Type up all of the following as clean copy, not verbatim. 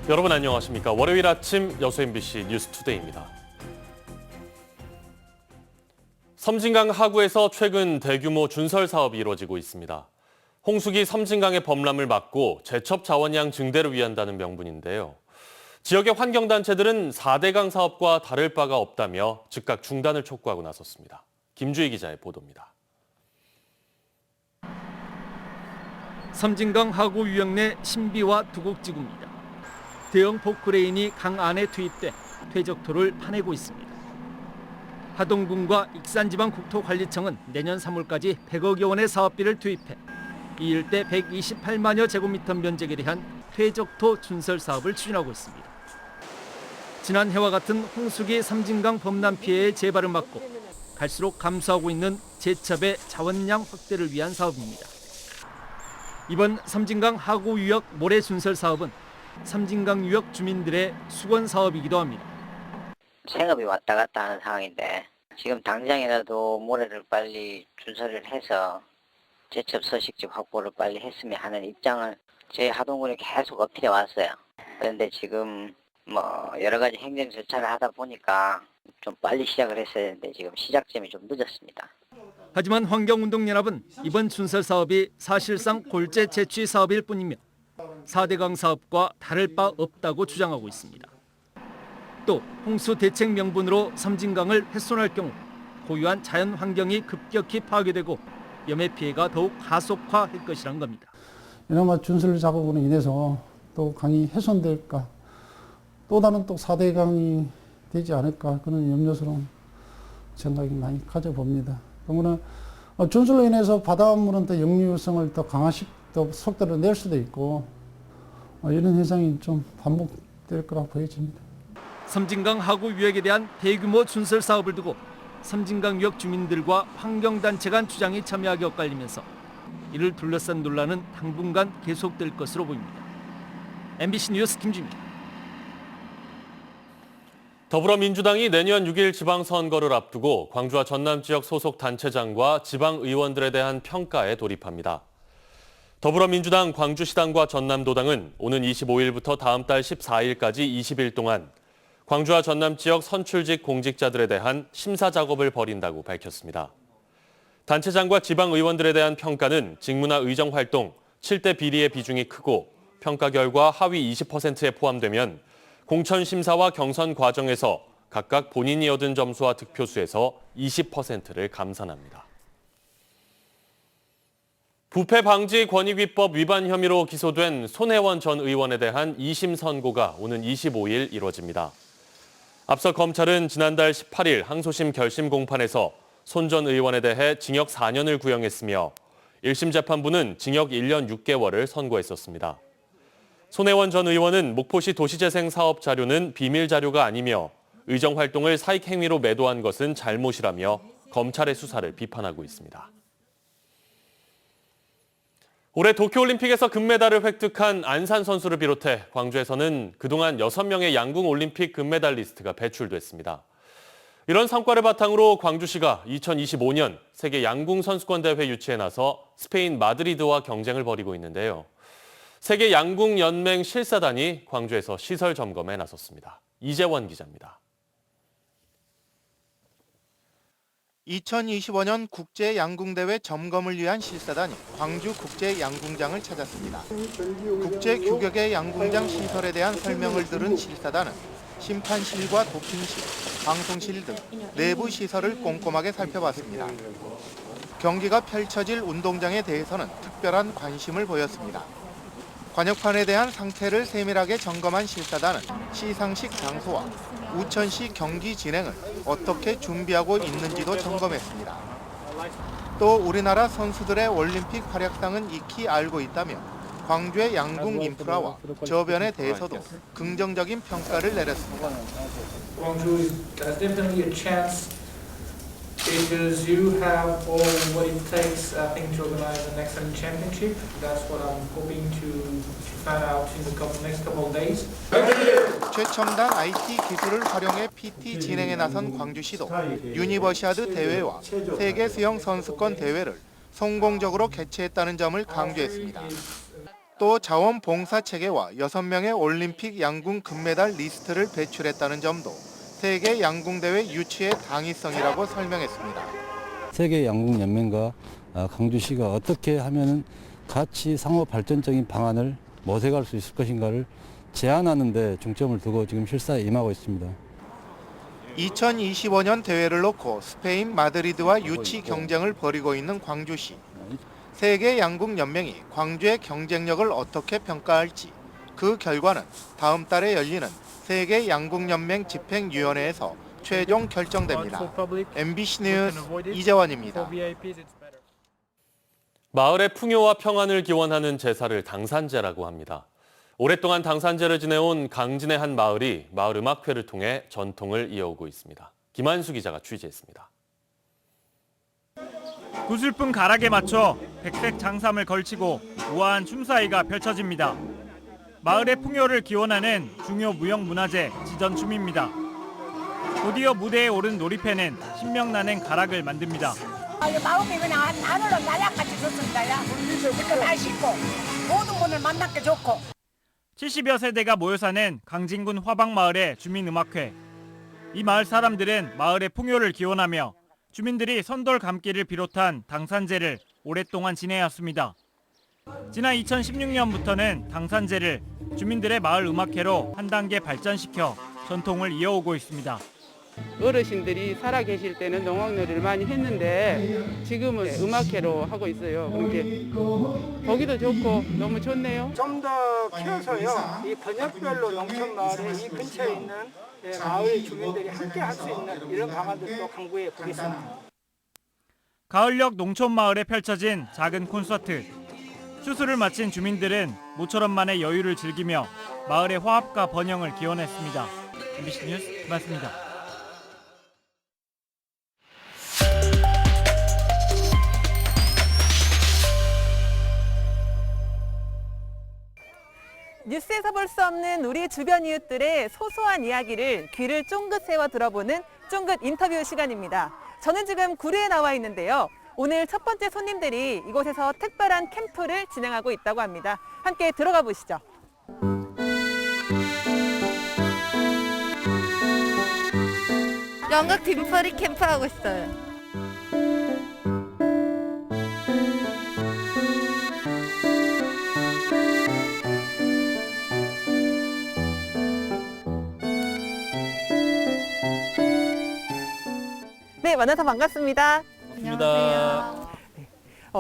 여러분 안녕하십니까? 월요일 아침 여수 MBC 뉴스투데이입니다. 섬진강 하구에서 최근 대규모 준설 사업이 이루어지고 있습니다. 홍수기 섬진강의 범람을 막고 제첩 자원량 증대를 위한다는 명분인데요. 지역의 환경단체들은 4대강 사업과 다를 바가 없다며 즉각 중단을 촉구하고 나섰습니다. 김주희 기자의 보도입니다. 섬진강 하구 유역 내 신비와 두곡지구입니다. 대형 포크레인이 강 안에 투입돼 퇴적토를 파내고 있습니다. 하동군과 익산지방국토관리청은 내년 3월까지 100억여 원의 사업비를 투입해 이 일대 128만여 제곱미터 면적에 대한 퇴적토 준설 사업을 추진하고 있습니다. 지난해와 같은 홍수기 섬진강 범람 피해의 재발을 막고 갈수록 감소하고 있는 제첩의 자원량 확대를 위한 사업입니다. 이번 섬진강 하구 유역 모래 준설 사업은 섬진강 유역 주민들의 수건 사업이기도 합니다. 생업이 왔다 갔다 하는 상황인데 지금 당장이라도 모래를 빨리 준설을 해서 제첩 서식지 확보를 빨리 했으면 하는 입장을 저희 하동군에 계속 어필해 왔어요. 그런데 지금 여러 가지 행정 절차를 하다 보니까 좀 빨리 시작을 했어야 되는데 지금 시작점이 좀 늦었습니다. 하지만 환경운동연합은 이번 준설 사업이 사실상 골재 채취 사업일 뿐이며 4대강 사업과 다를 바 없다고 주장하고 있습니다. 또 홍수 대책 명분으로 섬진강을 훼손할 경우 고유한 자연 환경이 급격히 파괴되고 염해 피해가 더욱 가속화할 것이란 겁니다. 이나마 준설 작업으로 인해서 또 강이 훼손될까, 또 다른 또 4대강이 되지 않을까 그런 염려스러운 생각이 많이 가져봅니다. 그러면 준설로 인해서 바닷물은 또 역류성을 더 또 속도를 낼 수도 있고 이런 현상이 좀 반복될 거라 보여집니다. 섬진강 하구 유역에 대한 대규모 준설 사업을 두고 섬진강 유역 주민들과 환경단체 간 주장이 첨예하게 엇갈리면서 이를 둘러싼 논란은 당분간 계속될 것으로 보입니다. MBC 뉴스 김주입니다. 더불어민주당이 내년 6일 지방선거를 앞두고 광주와 전남 지역 소속 단체장과 지방의원들에 대한 평가에 돌입합니다. 더불어민주당 광주시당과 전남도당은 오는 25일부터 다음 달 14일까지 20일 동안 광주와 전남 지역 선출직 공직자들에 대한 심사 작업을 벌인다고 밝혔습니다. 단체장과 지방의원들에 대한 평가는 직무나 의정활동, 7대 비리의 비중이 크고 평가 결과 하위 20%에 포함되면 공천심사와 경선 과정에서 각각 본인이 얻은 점수와 득표수에서 20%를 감산합니다. 부패방지권익위법 위반 혐의로 기소된 손혜원 전 의원에 대한 2심 선고가 오는 25일 이뤄집니다. 앞서 검찰은 지난달 18일 항소심 결심 공판에서 손 전 의원에 대해 징역 4년을 구형했으며 1심 재판부는 징역 1년 6개월을 선고했었습니다. 손혜원 전 의원은 목포시 도시재생 사업 자료는 비밀 자료가 아니며 의정활동을 사익행위로 매도한 것은 잘못이라며 검찰의 수사를 비판하고 있습니다. 올해 도쿄올림픽에서 금메달을 획득한 안산 선수를 비롯해 광주에서는 그동안 6명의 양궁 올림픽 금메달 리스트가 배출됐습니다. 이런 성과를 바탕으로 광주시가 2025년 세계 양궁 선수권 대회 유치에 나서 스페인 마드리드와 경쟁을 벌이고 있는데요. 세계 양궁 연맹 실사단이 광주에서 시설 점검에 나섰습니다. 이재원 기자입니다. 2025년 국제양궁대회 점검을 위한 실사단이 광주 국제양궁장을 찾았습니다. 국제 규격의 양궁장 시설에 대한 설명을 들은 실사단은 심판실과 도핑실, 방송실 등 내부 시설을 꼼꼼하게 살펴봤습니다. 경기가 펼쳐질 운동장에 대해서는 특별한 관심을 보였습니다. 관역판에 대한 상태를 세밀하게 점검한 실사단은 시상식 장소와 우천시 경기 진행을 어떻게 준비하고 있는지도 점검했습니다. 또 우리나라 선수들의 올림픽 활약상은 익히 알고 있다며 광주의 양궁 인프라와 저변에 대해서도 긍정적인 평가를 내렸습니다. Because you have all what it takes, I think, to organize an excellent championship. That's what I'm hoping to find out in the next couple of days. 최첨단 IT 기술을 활용해 PT 진행에 나선 광주시도 유니버시아드 대회와 세계 수영 선수권 대회를 성공적으로 개최했다는 점을 강조했습니다. 또 자원봉사 체계와 6명의 올림픽 양궁 금메달 리스트를 배출했다는 점도 세계 양궁대회 유치의 당위성이라고 설명했습니다. 세계 양궁연맹과 광주시가 어떻게 하면 같이 상호 발전적인 방안을 모색할 수 있을 것인가를 제안하는 데 중점을 두고 지금 실사에 임하고 있습니다. 2025년 대회를 놓고 스페인 마드리드와 유치 경쟁을 벌이고 있는 광주시. 세계 양궁 연맹이 광주의 경쟁력을 어떻게 평가할지 그 결과는 다음 달에 열리는 세계 양궁 연맹 집행위원회에서 최종 결정됩니다. MBC 뉴스 이재원입니다. 마을의 풍요와 평안을 기원하는 제사를 당산제라고 합니다. 오랫동안 당산제를 지내온 강진의 한 마을이 마을 음악회를 통해 전통을 이어오고 있습니다. 김한수 기자가 취재했습니다. 구슬픈 가락에 맞춰 백색 장삼을 걸치고 우아한 춤사위가 펼쳐집니다. 마을의 풍요를 기원하는 중요 무형문화재 지전춤입니다. 곧이어 무대에 오른 놀이패는 신명나는 가락을 만듭니다. 마음이 그냥 하늘로 날아같이 좋습니다. 이렇게 맛있고 모든 분을 만나게 좋고. 70여 세대가 모여 사는 강진군 화방마을의 주민음악회. 이 마을 사람들은 마을의 풍요를 기원하며 주민들이 선돌 감기를 비롯한 당산제를 오랫동안 지내왔습니다. 지난 2016년부터는 당산제를 주민들의 마을 음악회로 한 단계 발전시켜 전통을 이어오고 있습니다. 어르신들이 살아계실 때는 농악놀이를 많이 했는데 지금은 음악회로 하고 있어요. 그렇게 보기도 좋고 너무 좋네요. 좀 더 키워서요. 이 번역별로 농촌 마을에 이 근처에 있는 마을 주민들이 함께 할 수 있는 이런 방안들도 강구해 보겠습니다. 가을역 농촌마을에 펼쳐진 작은 콘서트. 추수를 마친 주민들은 모처럼만의 여유를 즐기며 마을의 화합과 번영을 기원했습니다. MBC 뉴스 김한수입니다. 뉴스에서 볼 수 없는 우리 주변 이웃들의 소소한 이야기를 귀를 쫑긋 세워 들어보는 쫑긋 인터뷰 시간입니다. 저는 지금 구리에 나와 있는데요. 오늘 첫 번째 손님들이 이곳에서 특별한 캠프를 진행하고 있다고 합니다. 함께 들어가 보시죠. 연극 딤퍼리 캠프하고 있어요. 네, 만나서 반갑습니다. 안녕하세요.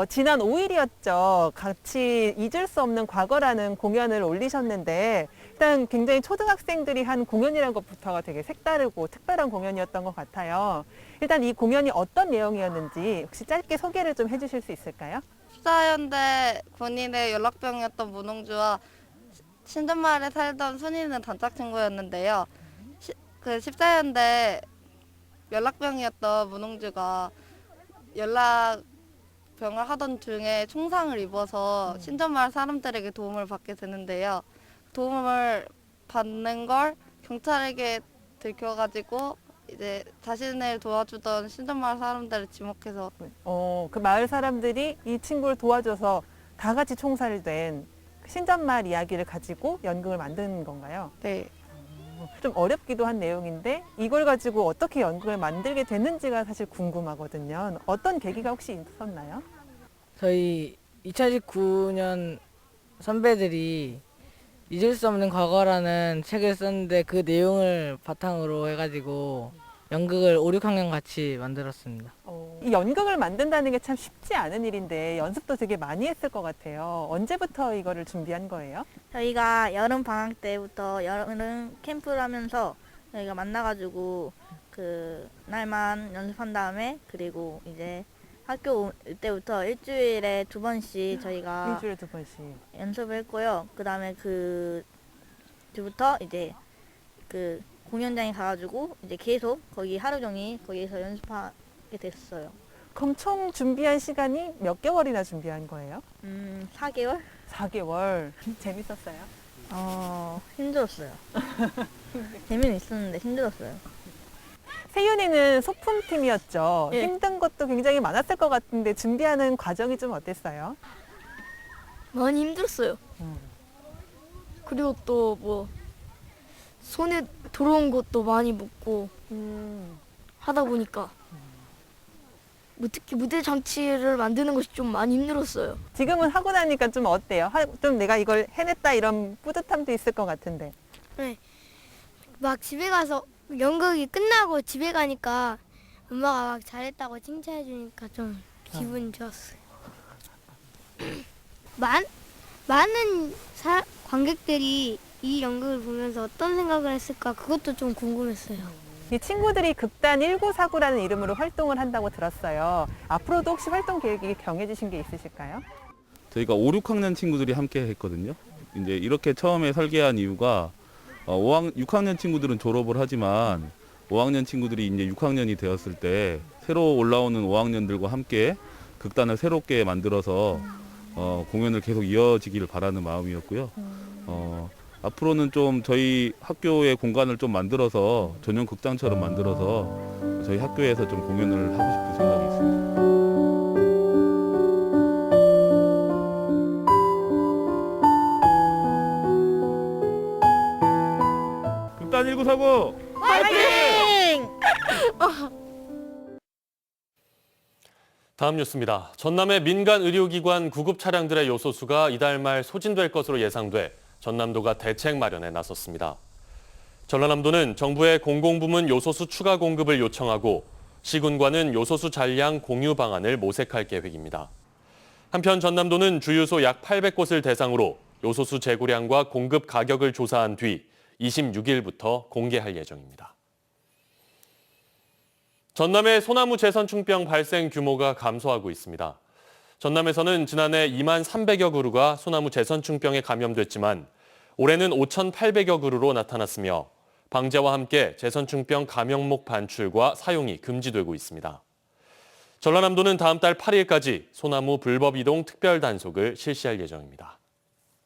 지난 5일이었죠. 같이 잊을 수 없는 과거라는 공연을 올리셨는데 일단 굉장히 초등학생들이 한 공연이라는 것부터가 되게 색다르고 특별한 공연이었던 것 같아요. 일단 이 공연이 어떤 내용이었는지 혹시 짧게 소개를 좀 해주실 수 있을까요? 14연대 군인의 연락병이었던 문홍주와 신전마을에 살던 순이는 단짝 친구였는데요. 그 14연대 연락병이었던 문홍주가 연락병을 하던 중에 총상을 입어서 신전마을 사람들에게 도움을 받게 되는데요. 도움을 받는 걸 경찰에게 들켜가지고 이제 자신을 도와주던 신전마을 사람들을 지목해서 그 마을 사람들이 이 친구를 도와줘서 다 같이 총살된 신전마을 이야기를 가지고 연극을 만든 건가요? 네. 좀 어렵기도 한 내용인데 이걸 가지고 어떻게 연극을 만들게 됐는지가 사실 궁금하거든요. 어떤 계기가 혹시 있었나요? 저희 2019년 선배들이 잊을 수 없는 과거라는 책을 썼는데 그 내용을 바탕으로 해가지고 연극을 5, 6학년 같이 만들었습니다. 이 연극을 만든다는 게 참 쉽지 않은 일인데 연습도 되게 많이 했을 것 같아요. 언제부터 이거를 준비한 거예요? 저희가 여름 방학 때부터 여름 캠프를 하면서 저희가 만나가지고 그 날만 연습한 다음에 그리고 이제 학교 올 때부터 일주일에 2번씩 저희가 일주일에 2번씩 연습을 했고요. 그 다음에 그 뒤부터 이제 그 공연장에 가가지고 이제 계속 거기 하루 종일 거기에서 연습하게 됐어요. 그럼 총 준비한 시간이 몇 개월이나 준비한 거예요? 4개월? 4개월. 재밌었어요? 힘들었어요. 재미는 있었는데 힘들었어요. 세윤이는 소품팀이었죠. 예. 힘든 것도 굉장히 많았을 것 같은데 준비하는 과정이 좀 어땠어요? 많이 힘들었어요. 그리고 또 뭐 손에 들어온 것도 많이 묻고 하다 보니까 뭐 특히 무대 장치를 만드는 것이 좀 많이 힘들었어요. 지금은 하고 나니까 좀 어때요? 좀 내가 이걸 해냈다 이런 뿌듯함도 있을 것 같은데. 네. 막 집에 가서 연극이 끝나고 집에 가니까 엄마가 막 잘했다고 칭찬해 주니까 좀 기분이 좋았어요. 많은 관객들이 이 연극을 보면서 어떤 생각을 했을까 그것도 좀 궁금했어요. 이 친구들이 극단 1949라는 이름으로 활동을 한다고 들었어요. 앞으로도 혹시 활동 계획이 정해지신 게 있으실까요? 저희가 5, 6학년 친구들이 함께 했거든요. 이제 이렇게 처음에 설계한 이유가 6학년 친구들은 졸업을 하지만 5학년 친구들이 이제 6학년이 되었을 때 새로 올라오는 5학년들과 함께 극단을 새롭게 만들어서 공연을 계속 이어지기를 바라는 마음이었고요. 앞으로는 좀 저희 학교의 공간을 좀 만들어서 전용 극장처럼 만들어서 저희 학교에서 좀 공연을 하고 싶은 생각이 있습니다. 극단 1949 화이팅! 다음 뉴스입니다. 전남의 민간 의료기관 구급 차량들의 요소수가 이달 말 소진될 것으로 예상돼 전남도가 대책 마련에 나섰습니다. 전라남도는 정부의 공공부문 요소수 추가 공급을 요청하고 시군과는 요소수 잔량 공유 방안을 모색할 계획입니다. 한편 전남도는 주유소 약 800곳을 대상으로 요소수 재고량과 공급 가격을 조사한 뒤 26일부터 공개할 예정입니다. 전남의 소나무 재선충병 발생 규모가 감소하고 있습니다. 전남에서는 지난해 2만 300여 그루가 소나무 재선충병에 감염됐지만 올해는 5,800여 그루로 나타났으며 방제와 함께 재선충병 감염목 반출과 사용이 금지되고 있습니다. 전라남도는 다음 달 8일까지 소나무 불법 이동 특별 단속을 실시할 예정입니다.